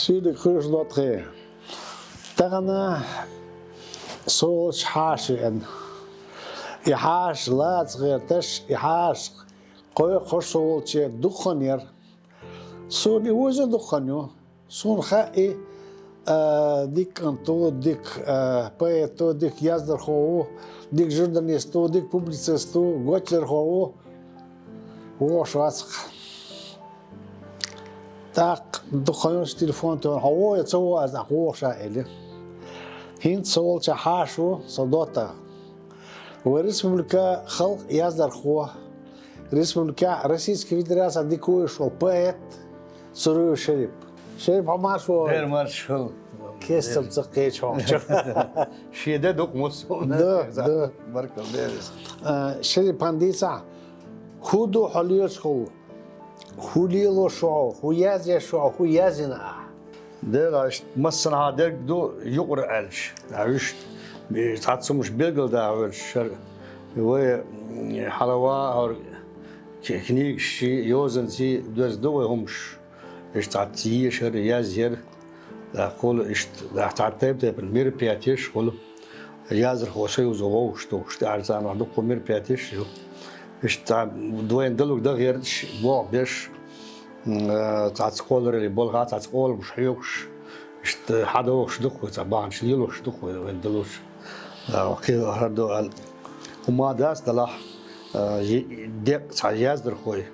Sud Cruz Notre Tagana Sol Hashen Ihash Lats Gertesh Ihash Koy Horsolche Dukhonir Suni was a Dukhonio Sun Hai Dick Anto Dick Poeto Dick Yazder Ho Dick Journalisto Dick Publicisto Gotcher Ho Washwatsk Так духовный телефон то هو يتسوى از أقوى شائلة هين سوال شحاشو صداتا ورسملكا خلق يصدر خوا رسملكا رئيس كفيدراسة ديكو شو بيت سرو شريب عمر شو غير مرشل كيس تلتقي شو شيء ده دوك مصون ده بركة دارس شريب بانديسا خودو حليوش خو خوليلو شو هو يازي شو هو يازنا ده عشت مثلا هذاك دو يقرأ الش عشت بتحسه مش بيقل ده عش هو حلوة أو كنيك شيء يوزن شيء دوز دو همش عشت عتيه شر يازير أقول عشت عتاب ده بالمير بياتيش قول يازر هو شيء وزوج توش تعرف أنا عندك مير بياتيش يو عشت دوين دلوك ده غير بوع بيش تعتقول اللي بولها تعتقول مش حيوش عشت حدا وش دخو تبعن شليل وش دخو وين دلوش وكيل هردو وما داس دلح ديك تعياز درخوي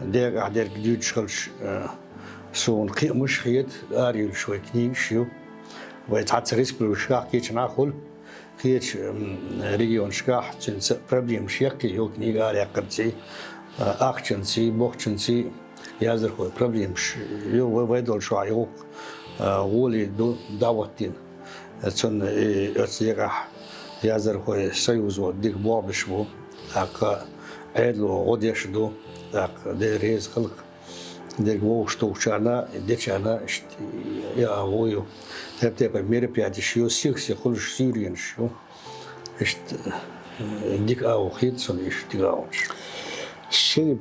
ديك عدير جديد شغلش سون قي مش خيط أريل شوي كنيم شيو ويتعتريس بالوشاح كيش ناخل كيش ريجون شكاح جنس بربليم شيكي يو كنيم أري قرتي أخشنسي بوخشنسي يازر خوي بربليم يو ويدول شو عيوق غولي دو دعوتين تون أتيجح يازر خوي سيوزو ديك بوابش بو أك عدلو غديش دو أك ديريز خلق ديك ووش توشانا ديشانا اشت يا غويو تبتي بمير بياتي شيو سيكسي كلش سوريان شو اشت ديك أو خيط سون اشت ديك أوش شرب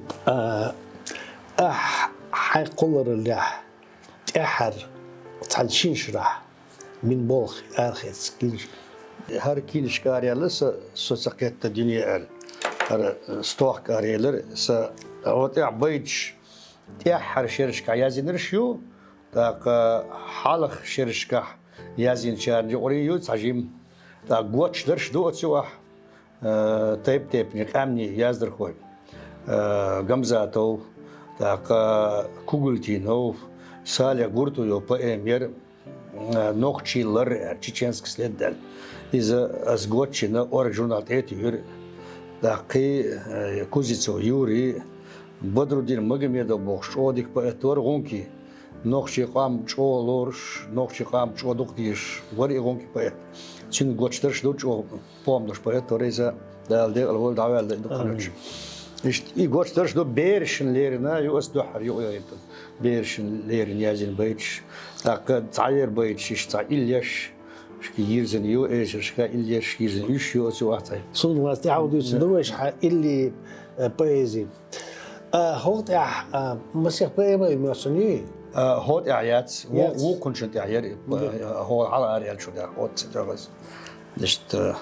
حيقولر اللي أحر تحلشين شرح من بولخ آخر كيلش هر كيلش كاريالر سوسقيت الدنيا هر ستوح كاريالر س أوتي بيتش تأحر شرشكا يازين رشيو تاك حالخ شرشكا يازين شارج أوريو تعجيم تاك قوتش درش دو أتسوح تيب نقامني يازدر خوي غمزاتو تاك كوغلتينو سالي غورتو يو بأمير نوخشي لر تشينسك سلدل إذا أزغوتشنا أورك جورنال تيتير تاقي كوزيتسو يوري بدر الدين مجمع بوخش أوديك بأتور غونكي نوخشي قام شو لورش نوخشي قام شو دقديش وري غونكي بأت شين غوتشترش دوت شو بوم دوش بأتور إذا دال الهول دعوال دقنش إيش غوتشترش دو بيرشن ليرنا يوس دوحر يوينتن بيرشن ليرن يازين بيتش تاك تعير بيتش إيش تعيليش يرزن يو إيش شكا إليش يرزن يش يو سو أعطي صون واس تعودوا سدوش اللي بيزي هوت مسيح بيما يمسني هوت إعيات و كنشنت إعيار هو على أريال شو ده هوت ستراغز دشت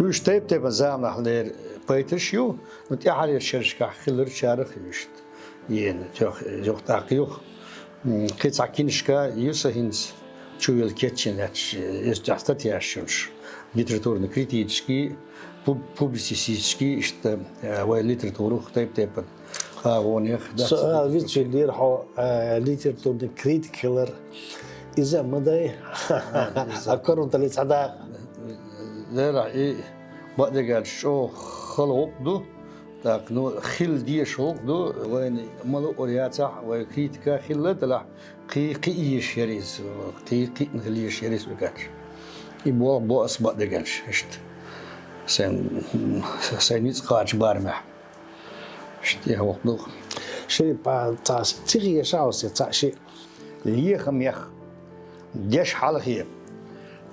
يوش تيب زام نحلير بيتش يو نتيحة الشركة خلر شارخ يوشت ين جوخ تاقيوخ كيت ساكينشكا يوسهينز شو الكيتشن اتش جاستات ياشونش ليتراتورن كريتيتشكي بوبليسيسكي اشت وليتراتورو تيب ونيخ سؤال فيتش اللي راحوا ليتراتورن كريتيكلر إذا مدى أكرم تلي صدق لا لا إيه بعد قال شو خلق دو تاك نو خيل دي شو دو وين ملو أورياتا وكريتيكا خيل تلا قي شريس قي نخلي شريس بكاتش يبغى بوس بعد قالش إشت سينيت قاش بارمح إشت يهوق دو شيء بعد تاس تيجي شاوس تاشي ليه خم يخ ديش حالخي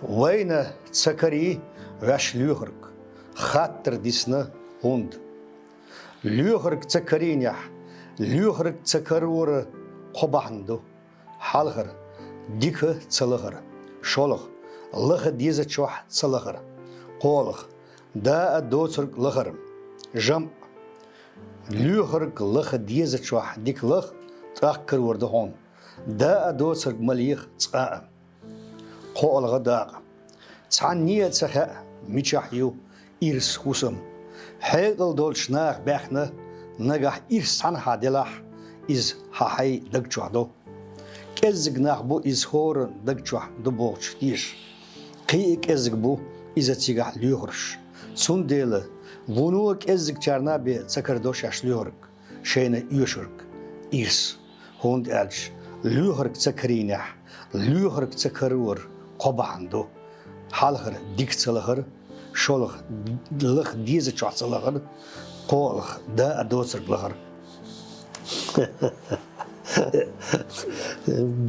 وين تسكري واش ليهرك خاطر ديسنا هوند ليهرك تسكرين يح ليهرك تسكرور قبحندو حالخر ديك تسلخر شولخ لخ ديزة شوح تسلخر قولخ دا دوترك لخر جم ليهرك لخ ديزة شوح ديك لخ تأكر وردهون دا دوترك مليخ تقاء قول غداق تعني تسخاء ميشاحيو إرس خوسم حيقل دول شناخ باخنا نجح إرس عن حادلاح إز حاحي دقشوحدو كزق ناخبو إز هور دقشوح دبوش تيش قي كزق بو إذا تيجح ليهرش سون ديلا ونو كزق چارنا بي تسكردوش اش ليهرك شينا يوشرك إرس هوند ألش ليهرك تسكرينح ليهرك تسكرور قبعندو حالخر ديك تسلخر شولخ لخ ديزة شوح تسلخر قولخ دا أدوسر لخر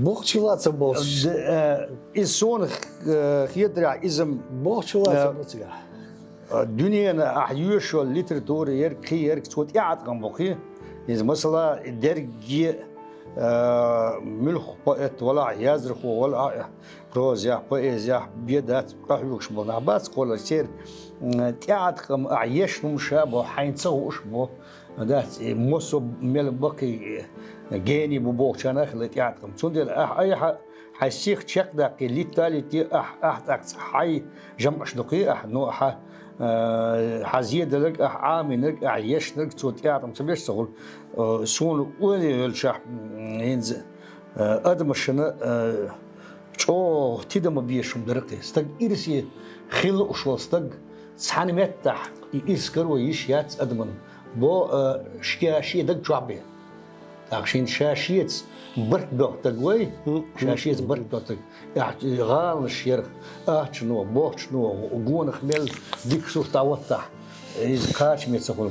Bochchulaatse bos. Is zo'n giedra ism Bochchulaatse botsiga. دنيا أحيوش الليتراتور يركي يرك توت يعت قنبوخي إذا مثلا درجي ملخ بقت ولا يزرخ ولا بروزيا بويزيا بيدات قحوش بنا بس كل شيء تعت قم أعيش مشابه حينسوش بو ده موسو مل بقي جاني ببوخ شناخ اللي تعت قم تندل أي حسيخ تشك دقي ليتالي تي حي جمعش دقيقة نو حزيد لك عامي لك عيش لك توت يعطم تبيش تقول سون ولي الشح ينز ادم شنا شو تيدم بيشم درقي استق إرسي خيل وشو استق سحن متح يسكر ويش يات ادمن بو شكاشي دق شعبي عشان شاشيت برت دوتقوي شاشيت برت دوتق غال الشيرخ شنو بوخ شنو وقون خمل ديك شو تعوضح إذا قاش ميتسقول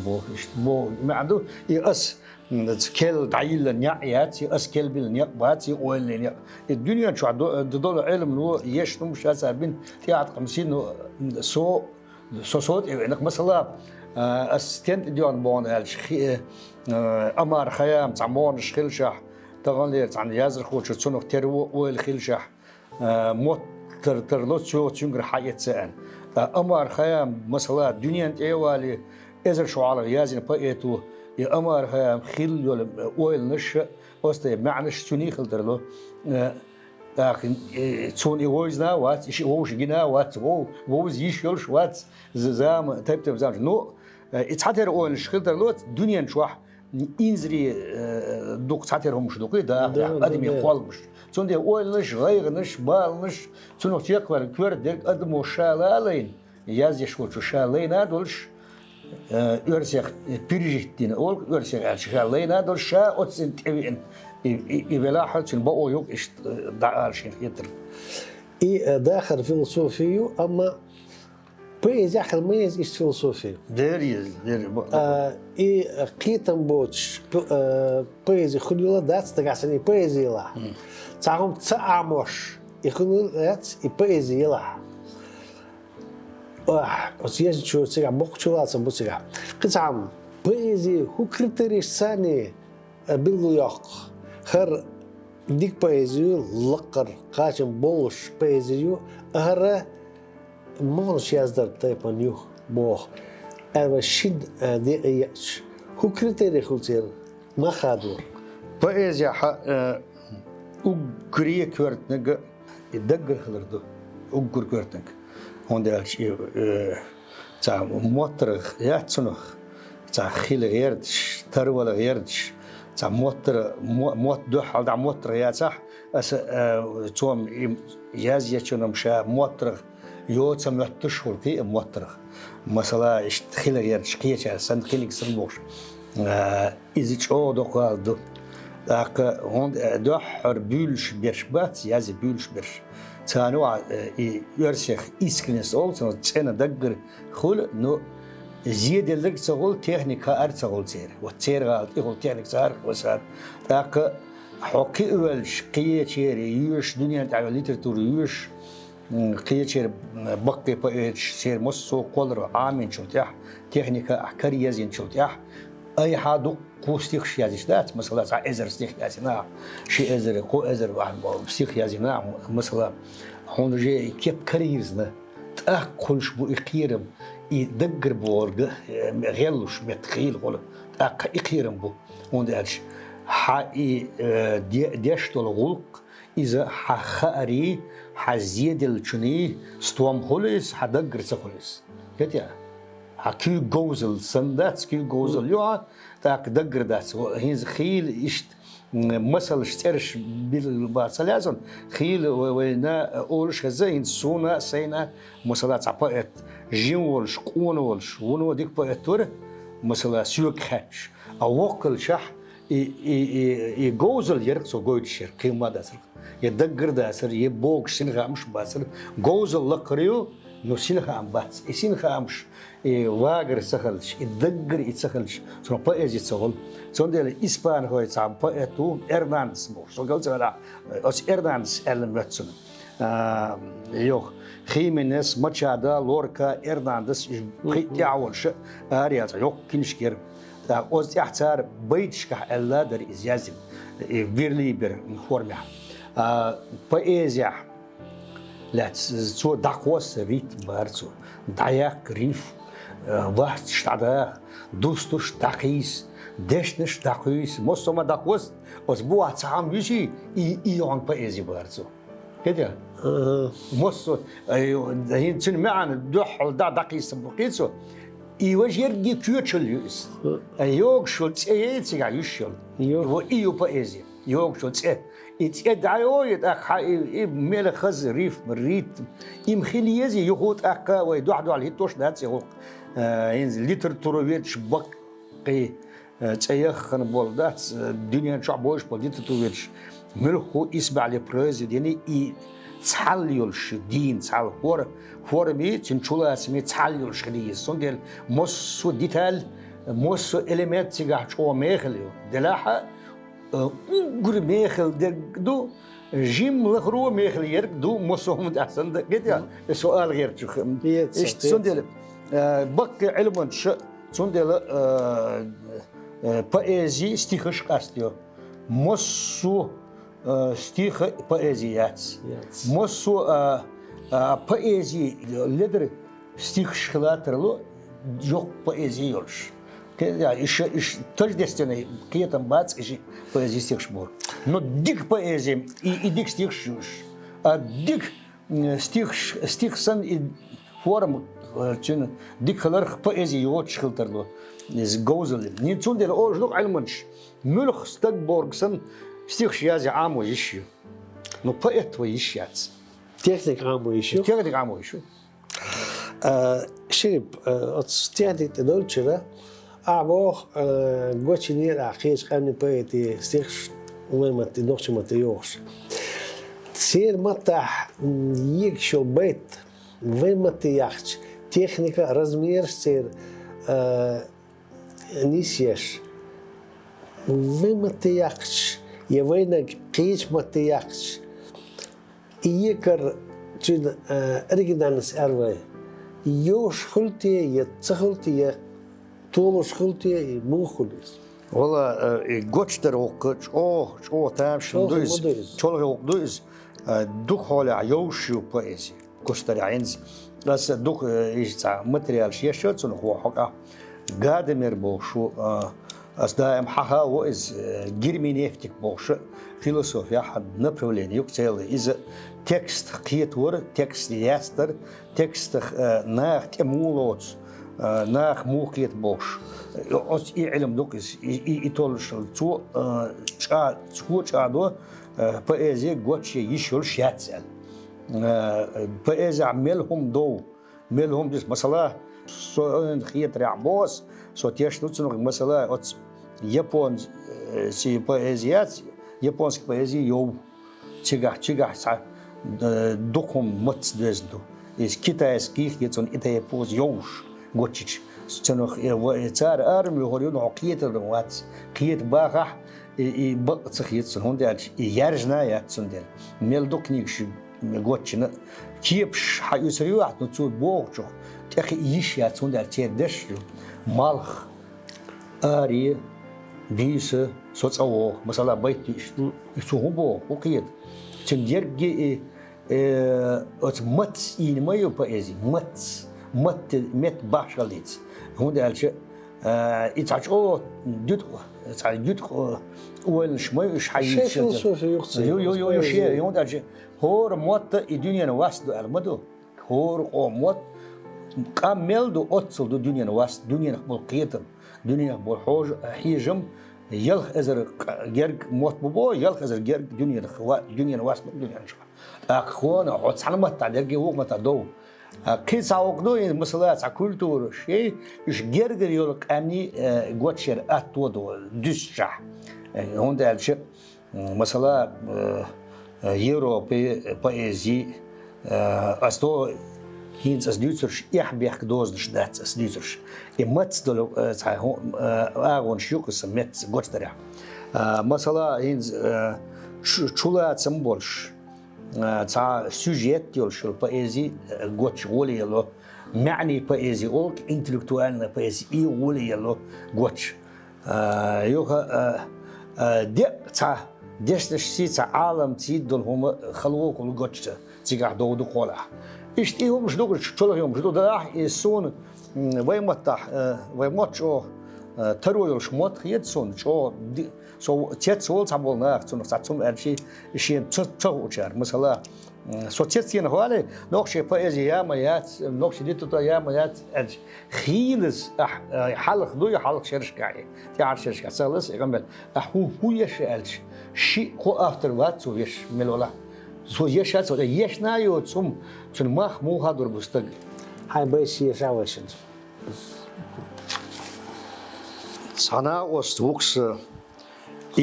بو ما عنده يأس كل تعيل نيات يأس كل بالنيات باتي وين الدنيا شو دول علم لو يشنو مش حسابين تيعت 50 صوت انك مثلا أستنت ديون بون الشخي أمر خيام تعمون الشخلشح تغنير عن يازر خوش تصنع ترو والخلشح موت ترلوت شو تنقر حياة سان أمر خيام مثلا دنيا إيوالي إزر شو على يازن بقيتو يا أمر خيام خيل يول ويل نش أستي معنش توني خل ترلو لكن توني ويزنا وات إيش ووش جنا وات ووز يشيلش وات زام تبت زام نو اتحتر اول شخلتر لوت دنيا شوح انزري دوق تحتر هم شدوقي دا ادم يقولمش تون دي اول نش غير نش بال نش تون تيقبل كور دير ادم شالالين ياز يشو شالين ادولش ارسخ بيرجتين اول ارسخ شالين ادول شا اوتسن تبين يبلا حالتين بقو يوق اش دعارش يتر اي داخل فيلسوفيو اما بيز ياخذ ميز إيش فلسفي. ديريز إي قيتم بوتش بيز يخلوا دات تقاسني بيز يلا. تعهم تعمش يخلوا دات بيز يلا. وسياج شو تسمع بقشوا لازم بسمع. قطعم بيز هو كريتريش ثاني بالغياق. خر ديك بيزيو لقر قاشم بولش بيزيو هره مالش يزدر تايبا نيو بوخ أنا شد دي أيش هو كريتيري خلتير ما خادور بإيز يا حق أقري كورتنك يدقر خلردو أقر كورتنك هون ده شيء تاع موترخ يعتصنخ تاع خيل غيردش ترول غيردش تاع موت دوح على موتر يا صح أس توم ياز يشون مشى موترخ يوتسم تشهر في موترخ مثلا اشتخيل غير شقية سند خيلك سنبوش إذا شو دقال دو داك هون دوحر بولش بيرشبات يازي بولش بيرش تانو يرسخ إسكنس أول سنة دقر خل نو زيادة لك تقول تكنيكا أرتقول تير وتير غالط يقول تكنيك سار وسار داك حقي أولش قية شيري يوش دنيا تعالى ليتراتور يوش قية شير بقي بقيتش شير مصو قدر عامين شوتيح تكنيكا أحكارية زين شوتيح أي حادو قوستيخ شيازيش دات مثلا سا إزر ستيخ يازينا شي إزر قو إزر واحد ستيخ يازينا مثلا هون جي كيف كاريرزنا تأكلش بو إقيرم يدقر بورج غيلوش متخيل ولا إقيرم بو هون دالش حقي ديشتول غلق إذا حخاري حزيد الشني ستوام خلص حدقر سخلص كتيا حكي جوزل سندات كي جوزل يوها تاك دقر داس هيز خيل إشت مثل اشترش بالباسلازن خيل ونا أولش هزين سونا سينا مثلا عباءت جين ولش قون ولش ونو ديك بقتور مثلا سيوك خش أوكل شح يجوزل يرك سو جويد شير قيمة داسر يدقر داسر يبوق سنغا مش باسر جوزل لقريو نو سنغا باس سنغا مش واجر سخلش يدقر يتسخلش سو بايز يتسخل سون ديال إسبان هو يتسام بايتو إرناندس مو سو قلت لا أس إرناندس ألمتسون يوه خيمينيس ماتشادا لوركا إرناندس يعول ش أريات يوه كنشكير أوز يحتار بيتشكح الله در إزيازم فيرلي بير فورميا بأيزيا لا سو داقوس ريت بارسو داياك ريف واحد شتادا دوستوش داقيس دشنش داقيس مستوما داقوس أوز بوا تعام يشي إيون بأيزي بارسو كده مستو هين تن معنا دوح دا داقيس بقيسو إيواج يرجع كيوتشل يوس أيوك شلت إيه تيجا يشل هو إيو بأزي يوك شلت إيه دعيو يتأخ إيه ميل خز ريف مريت إم خليزي يخوت أكا ويدوح دو على هيتوش دات يخوك ينزل لتر ترويتش بقي تأيخ خن بولدات الدنيا شعبوش بولدت ترويتش ملخو إسبع لبرز يعني إيه تعليلش دين تعال فورمي تنشولا اسمي تعليلش خليه صندل مصو ديتال مصو إليمنت تيجا شو ميخليو دلاحة أقر ميخل دو جيم لخرو ميخل يرك دو مصو هم أحسن ده كده سؤال غير شو إيش صندل بق علم ش صندل بأزي استيخش قاستيو مصو стих поэзият. Мосу поэзии лидер стих шхлатерло жоқ поэзии олш. Я иш тождественный киетам бац иш поэзии стих шмур. Но дик поэзии и дик стих шуш. А дик стих сан и форм чын дик халар поэзии от шхлатерло. Из гозель. Не цундел олш док альманш. Мюлх стагборг сан стих шиази аму ищу. Ну поэт ищец. Техник аму ищу. Техник аму ищу. شرب تستعدي تدولشنا أعبوه قوتشنير أخيش قامني بيتي استيخش وين ما تدوخش ما تيوخش تصير مطح يكشو بيت وين ما تيخش تكنيكا رزمير تصير نيسيش وين ما تيخش يوينك قيش ما تيخش يكر تون أرجدانس أروي يوش خلتي يتسخلتي طولش خلتي مو خلص والله قوتشتر وقتش تامش دوز شلغي وقدوز دوخ على عيوشي وبايزي قوتشتر عينز بس دوخ يجتع ماتريال شيشوت سنو هو حقا قادمير بوشو أس دائم حها وإز جيرمي نفتك بوش فيلسوفيا حد نبرولين يقتل إذا تكست قيتور تكست ياستر تكست ناخ تمولوت ناخ موقيت بوش أس علم دوكس يطولش تو تشادو بأزي قوتش يشول شاتسل بأزي ملهم ديس مثلا سو خيت رعبوس سو تيش نوتسنو مثلا أس يابون سي بأزيات японский поэзии йоу чигах са духом мацдездо из китайских он это япоз йоуш гочич ценох цар армию горю но киет рвац киет бага بقصخ يتسن هون ده يرجنا يتسن ده ملدوك نيكش مقوتشنا كيبش حيسريو واحد نتصور بوغشو تأخي إيش يتسن ده تيدش مالخ آري بيس صوت أوه مثلا بيتيش يسوه بوغ وقيد تنديرجي مت إن ما يبقى مت باشليت هون ده الشيء يتعش أو ديت وين شماي إيش حي شيء فلسفي يقصد يو شيء هون ده الشيء هور موت الدنيا نواس دو المدو هور أو موت كامل دو أتصل دو الدنيا نواس الدنيا نقبل قيتم الدنيا نقبل حوج حيجم يلخ أزر جرج موت ببو يلخ أزر جرج الدنيا نواس الدنيا نشوا أخوانا عطسنا ما تعدي وق ما تعدو كيس عقدو مثلا كولتور شيء إيش جرج يلق أني قوتشر أتودو دشة هون ده الشيء مثلا يوروبي بأزي أستو هينز أس ديوترش يحبيك دوز دات أس ديوترش إمتى دلو أغون شيوكس مت قوتشتريا مثلا هينز شولا تسمبولش تا سوجيت يولش البايزي قوتش ولي يلو معني بايزي أولك إنتلكتوالنا بايزي إي ولي يلو قوتش يوها دي تا ديش سي تا عالم تي دول هما خلوك القوتش تيجا دو قولا إيش هم مش دوغ شلون يوم مش دوغ ده يسون ويمتح ويمتشو ترو يلش مت خيد سون شو سو تيت سول تعبولنا سون ساتسوم أرشي شيء تشو وشار مثلا سو تيت سين هوالي نقش بايزي يا ميات نقش دي توتا يا ميات أرش خيلز حلق دوي حلق شركة تعرف شركة سالس يعمل هو يش أرش شيء هو أفتر وات سو يش ملولا سو يش سو يش نايو تسوم شن مخ مو هادور بستق هاي بيش يشاوشن sana ostvuks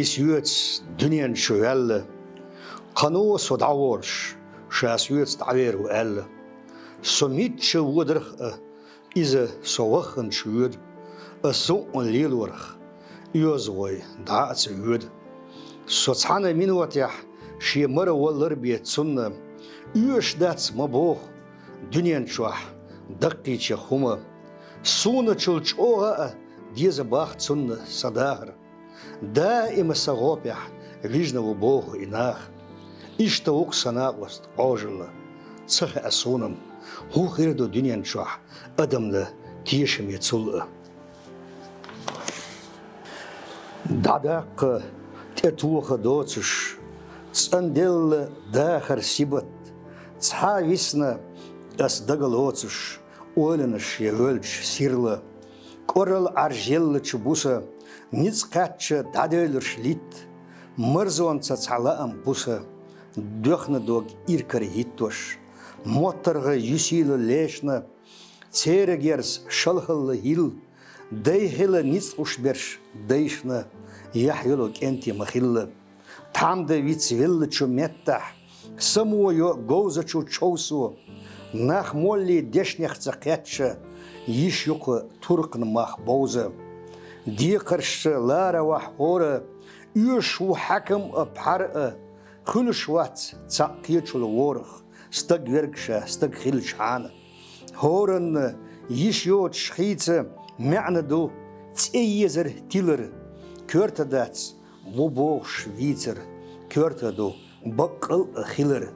isjuts dunien shuel kanu sodavors shas juts taver el somit shwudr ize sowachen shud a so on lilorg yozwoy daats jud so tsane minwatah shimar waller biet sunna yush dats mabo dunien shwah daqi chkhuma suna chulchoga ديز باخ تسن صداهر دائما سغوبيح ويجنو بوغ إناخ إشتوك سناقوست عوجل تسخ أسونم هو غيردو دنيا نشوح أدم تيشم يتسل داداق تأتوخ دوتش تسندل داخر سيبت تسحاويسنا أس دقلوتش أولنش يغلش سيرلا Корал аржеллы чубуса, ниц катча дадэлэрш лит, мырзуанца цалаам буса, дөхна дог иркар хиттош, моттарга юсилы лешна, церегерс шалхылы хил, дэйхилы ниц ушберш дэйшна, яхюлу кенти махиллы, тамда вицвиллы чуметтах, самуо гоуза чу чоусу, нах молли дешнехца кэтча, يشيق ترقن مخ بوزة ديقرش لارا وحورة يشو حكم بحرقة خلش وات تساقيتش الورخ ستق ورقشة ستق خلش عانا هورن يشيو تشخيتة معنى دو تأيزر تيلر كورتا داتس وبوغ شويتر كورتا دو بقل خيلر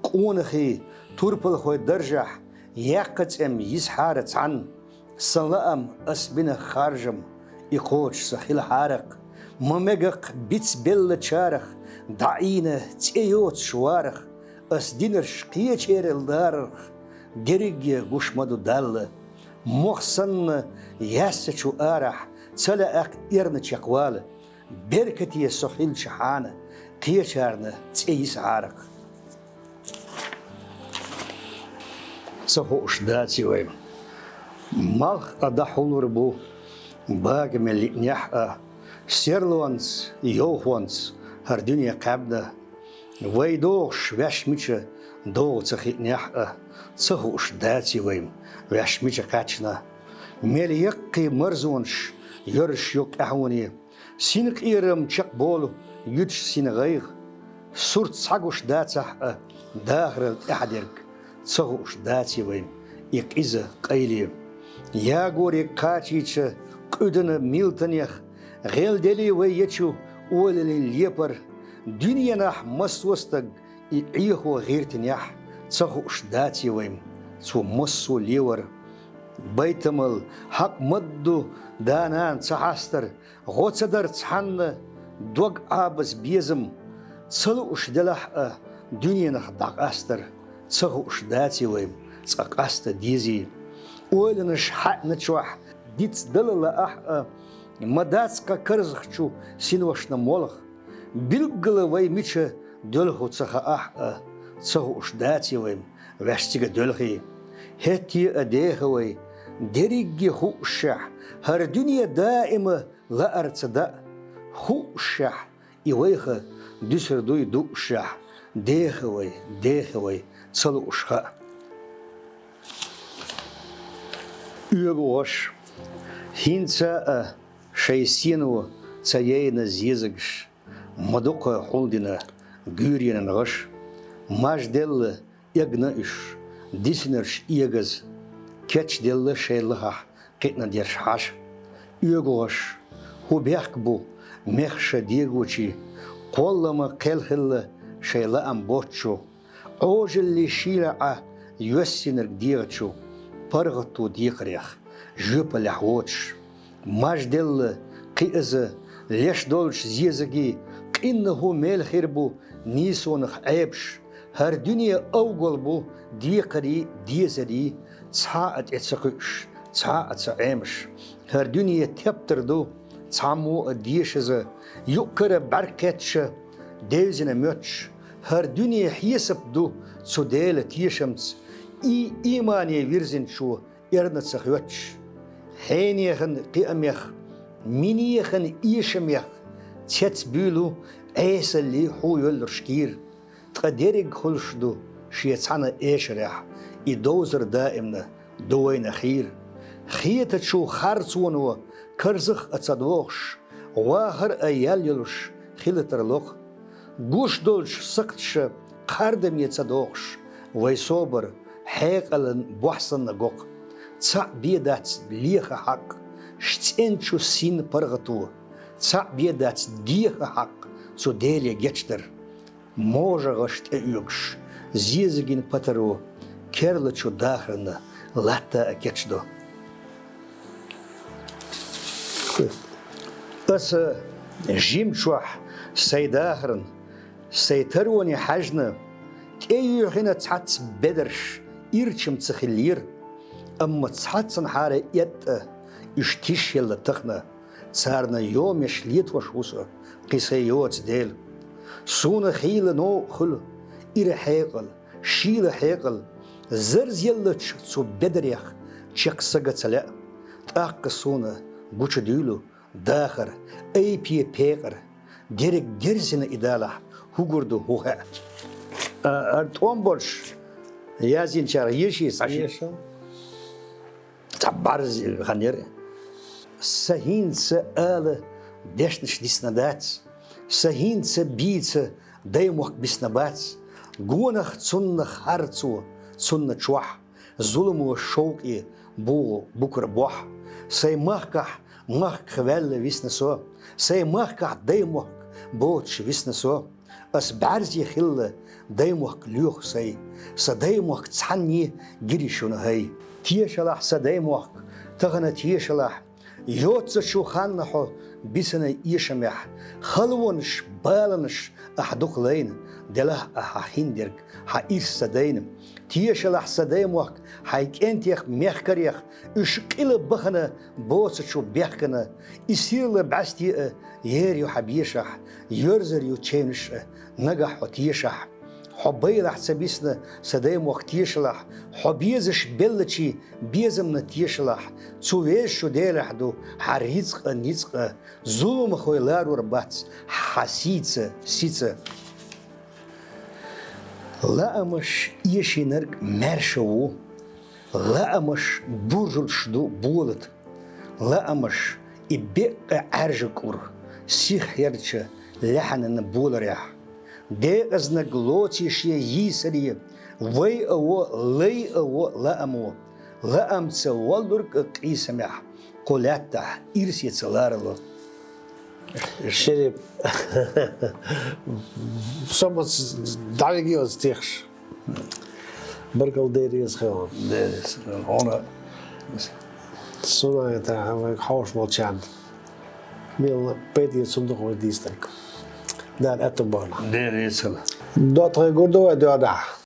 قونخي توربل خوي درجح يقت يسحارت عن سلام أسبنا خارجم يقوش سخيل حارق ممجق بيتس بيل تشارخ دعينا تيوت شوارخ أسدينر شقية شير الدارخ جريج وش مدو دال محسن ياسشو آرح تلا إرنش يقوال بركتي سخيل شحانة قيشارنا تيس عارق سهوش داتي ويم مالخ أدحول ربو باق من لنيح سيرلوانس يوخوانس هر دنيا قابنا ويدوش واش ميتش دو تخي نيح سهوش داتي ويم واش ميتش قاتشنا مليقي مرزونش يرش يوك أحوني Sinek iram çak bolu, yüç sinegayg. Surt saguş datsah dağrıl ahdirk. Saguş datsi vayım. İk izi qayliyim. Ya gori kaçiçı, qüdünü miltaniyah. Geldeli ve yeçu, oleli liyapar. Dünyanah masvastag, iqiyhu girtiniyah. Saguş datsi vayım. Su massu liwar. Baytamıl hak maddu danan tsahastır. Gotsadar tshanna dog abas bizim. Salı uşdalah dünyanah daqastır. Sahu uşdati vayım. Tsaqasta dizi. Oylanış hatna çuah. Dits dalala madatska kırzıqçu sinvaşna molaq. Bilgılı vay miçe dölhu tsaha sahu uşdati vayım. Vəştiga dölhi. Heti adeha vay. Derigi huşah. Her dünya daima la artsada. Huşah. İvayha düsürduy duşah. Deha vay. Salı uşha. Üyegoş. Hinsa şeysinu tsayayna zizagş. Maduqa huldina güryenin gaş. Majdelli yagna iş. Disnerş iyagaz. Keç delli şeyliha qitna derş haş. Üyegoş. Hubek bu. Mehşa dieguçi. Qollama qelhilli şeyla amboçu. Ojelli şila'a yüssinir diyaçu. Pargatu diqriyah. Jüpa lahvoç. Majdelli qiyazı. Leş dolç ziyazagi. Qinnahu melhir bu. Nisonıx ayıbş. Her dünya avgol bu. Diqri diyazari. Tsaat etsaqış. Tsaat sa'aymış. Her dünya teptirdu. Tsamu diyişizı. Yukkara barketşi. Devzine möç. Her dünya hiyasıpdu. Sudele tiyişimts. İmaniye virzin şu. Ernatsak yoç. Heyniyeğin qiyamiyah. Miniyeğin iyişimiyah. Tsets büyülü. Eyselli huyullur şkir. Tqaderig hulşdu. Şiyetsana eşriyah. İdozır daimna. Duvayna khir. Khiyata şu khartsunu. Kırzık atsadvoğş. Vahır ayal yuluş. Khilatarloq. Guş dolş sıktşı. Kardem yetsadoğş. Vay sober. Hayqalın buhsanna goq. Tsa biedats liha haq. Ştsençu sin pargatu. Tsa biedats diha haq. Su delya geçtir. Moža gaşt üyükş. Zizigin pataru. Kerliçu dahrını. Latta geçdo. Asa jimçuah saydahrın. Saytarwani hajna. Teyuhina tsats bederş. İrçim tsıkhillir. Amma tsatsın hara yetta. İştiş yalla tıkhna. Tsarna yomeş litvaş usa. Qisay yots del. Suna khila no khul. İre hayqal. Şila hayqal. Zırz yalla su bederyah. Çaksaga tsala. Taqqa suna. Buçu düylü. Dağır. Eypiye peqir. Derek dersine idalah. Hugurdu huha. Tomboş. Yazın çara yeşi saçı. Tabarz hanyer. Sahinsa ala deşniş disnadats. Sahinsa bica daymuq bisnabats. Gunah tsunnah harcu tsunna çuah. Zulmu şovqi bu bukra boh. Say mahkah khvelle visnaso. Say mahkah daymuq boç visnaso. As barzi khilla daymuq lyuh say. Sa daymuq tsanni girişuna hay. Tiyşalah sa daymuq tağana tiyşalah. Yotsa şu xannahu bisana işamah. Khalwonş balanş ahduqlayn. Delah ahindirk ha irsadaynim. Tiyşalah sa daymuq haykentiyah mehkariyah. Üşqila baxana bosa şu behkana. İsirla basti yer yu habişah. Yörzer yu çenş nagah tiyşah. حبيلح سبيسنا سدايم وقت يشلح حبيزش بلتشي بيزمنا تيشلح تسويش شو ديلح دو حريزق نيزق ظلم خويلار وربات حسيتة سيتة لا أمش يشي نرق مرشو لا أمش برجل شدو بولد لا أمش إبقى عرجكور سيخ يرتش لحن النبول ريح دي أزنق لوتي شيء يسري وي أو لي أو لا أمو لا أم تولرك قيسمح قلاته إرسي تلارلو Šerif, samo dalje od stichš. Brgal deriz gewoon. ديرس هنا Sona je ta haus wel tjan. Mil peti zondag met die sterk. Daar Ettenborn. ديرس Dat ga gordo e daar.